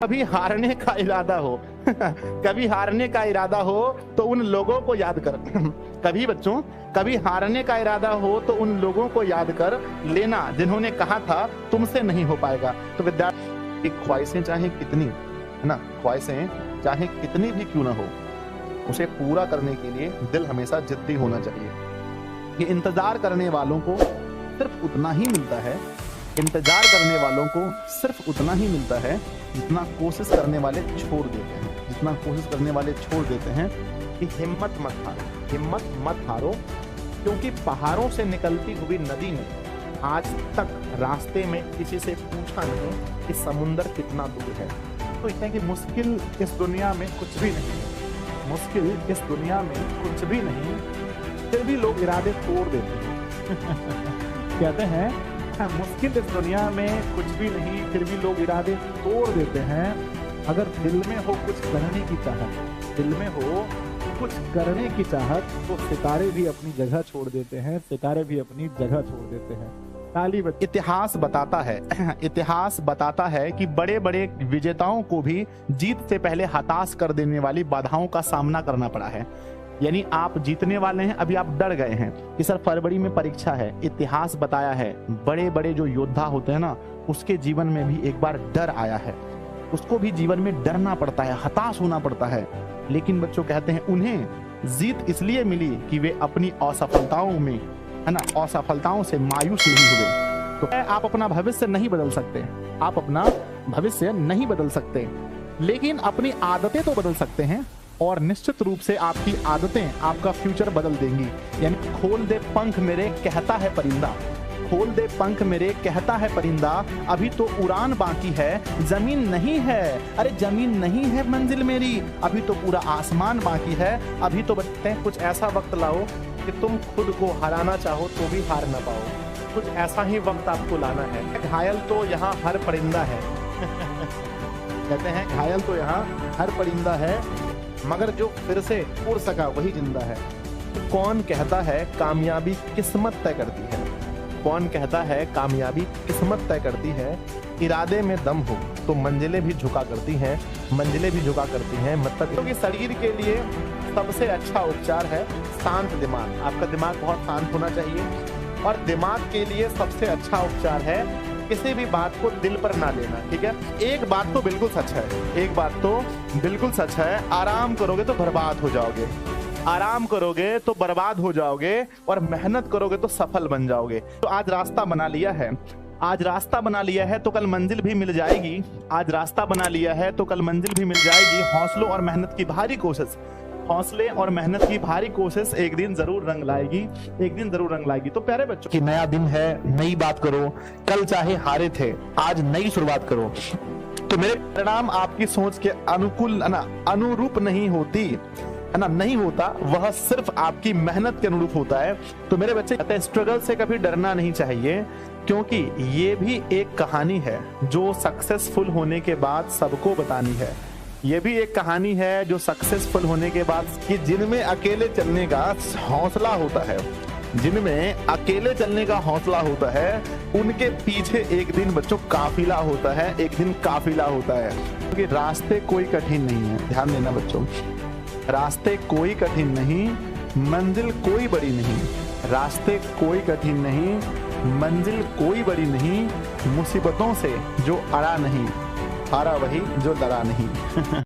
कभी हारने का इरादा हो कभी हारने का इरादा हो तो उन लोगों को याद कर कभी हारने का इरादा हो तो उन लोगों को याद कर लेना जिन्होंने कहा था तुमसे नहीं हो पाएगा। तो विद्यार्थी की ख्वाहिशें चाहे कितनी है ना, ख्वाहिशें चाहे कितनी भी क्यों ना हो, उसे पूरा करने के लिए दिल हमेशा जिद्दी होना चाहिए। कि इंतजार करने वालों को सिर्फ उतना ही मिलता है, इंतजार करने वालों को सिर्फ उतना ही मिलता है जितना कोशिश करने वाले छोड़ देते हैं, जितना कोशिश करने वाले छोड़ देते हैं। कि हिम्मत मत हारो, क्योंकि पहाड़ों से निकलती हुई नदी ने आज तक रास्ते में किसी से पूछा नहीं कि समुंदर कितना दूर है। तो कहते हैं कि मुश्किल इस दुनिया में कुछ भी नहीं, मुश्किल इस दुनिया में कुछ भी नहीं, फिर भी लोग इरादे तोड़ देते हैं कहते हैं मुश्किल इस दुनिया में कुछ भी नहीं, फिर भी लोग इरादे तोड़ देते हैं। अगर दिल में हो कुछ करने की चाहत, दिल में हो कुछ करने की चाहत, तो सितारे भी अपनी जगह छोड़ देते हैं, सितारे भी अपनी जगह छोड़ देते हैं। ताली बजाओ। इतिहास बताता है कि बड़े बड़े विजेताओं को भी जीत से पहले हताश कर देने वाली बाधाओं का सामना करना पड़ा है। यानी आप जीतने वाले हैं, अभी आप डर गए हैं कि सर फरवरी में परीक्षा है। इतिहास बताया है बड़े बड़े जो योद्धा होते हैं ना, उसके जीवन में भी एक बार डर आया है, उसको भी जीवन में डरना पड़ता है, हताश होना पड़ता है। लेकिन बच्चों कहते हैं उन्हें जीत इसलिए मिली कि वे अपनी असफलताओं में है ना, असफलताओं से मायूस नहीं हुए। तो आप अपना भविष्य नहीं बदल सकते, आप अपना भविष्य नहीं बदल सकते, लेकिन अपनी आदतें तो बदल सकते हैं। और निश्चित रूप से आपकी आदतें आपका फ्यूचर बदल देंगी। यानी खोल दे पंख मेरे कहता है परिंदा, खोल दे पंख मेरे कहता है परिंदा, अभी तो उड़ान बाकी है, जमीन नहीं है, अरे जमीन नहीं है मंजिल मेरी, अभी तो पूरा आसमान बाकी है। अभी तो बच्चे कुछ ऐसा वक्त लाओ कि तुम खुद को हराना चाहो तो भी हार ना पाओ, कुछ ऐसा ही वक्त आपको लाना है। घायल तो यहाँ हर परिंदा है कहते हैं घायल तो यहाँ हर परिंदा है, मगर जो फिर से उड़ सका वही जिंदा है। कौन कहता है कामयाबी किस्मत तय करती है, कौन कहता है कामयाबी किस्मत तय करती है। इरादे में दम हो तो मंजिलें भी झुका करती हैं, मंजिलें भी झुका करती हैं। मतलब क्योंकि शरीर के लिए सबसे अच्छा उपचार है शांत दिमाग। आपका दिमाग बहुत शांत होना चाहिए, और दिमाग के लिए सबसे अच्छा उपचार है किसी भी बात को दिल पर ना लेना। ठीक है, एक बात तो बिल्कुल सच है, एक बात तो बिल्कुल सच है, आराम करोगे तो बर्बाद हो जाओगे, आराम करोगे तो बर्बाद हो जाओगे, और मेहनत करोगे तो सफल बन जाओगे। तो आज रास्ता बना लिया है, आज रास्ता बना लिया है तो कल मंजिल भी मिल जाएगी, आज रास्ता बना लिया है तो कल मंजिल भी मिल जाएगी। हौसलों और मेहनत की भारी कोशिश, हौसले और मेहनत की भारी कोशिश एक दिन जरूर रंग लाएगी, एक दिन जरूर रंग लाएगी। तो प्यारे बच्चों कि नया दिन है, नई बात करो, कल चाहे हारे थे आज नई शुरुआत करो। तो मेरे परिणाम आपकी सोच के अनुकूल है ना, अनुरूप नहीं होती है ना, नहीं होता, वह सिर्फ आपकी मेहनत के अनुरूप होता है। तो मेरे बच्चे कहते हैं स्ट्रगल से कभी डरना नहीं चाहिए, क्योंकि ये भी एक कहानी है जो सक्सेसफुल होने के बाद सबको बतानी है। ये भी एक कहानी है जो सक्सेसफुल होने के बाद, कि जिनमें अकेले चलने का हौसला होता है, जिनमें अकेले चलने का हौसला होता है, उनके पीछे एक दिन बच्चों काफिला होता है, एक दिन काफिला होता है। क्योंकि रास्ते कोई कठिन नहीं है, ध्यान देना बच्चों, रास्ते कोई कठिन नहीं, मंजिल कोई बड़ी नहीं, रास्ते कोई कठिन नहीं, मंजिल कोई बड़ी नहीं, मुसीबतों से जो अड़ा नहीं, हारा वही जो डरा नहीं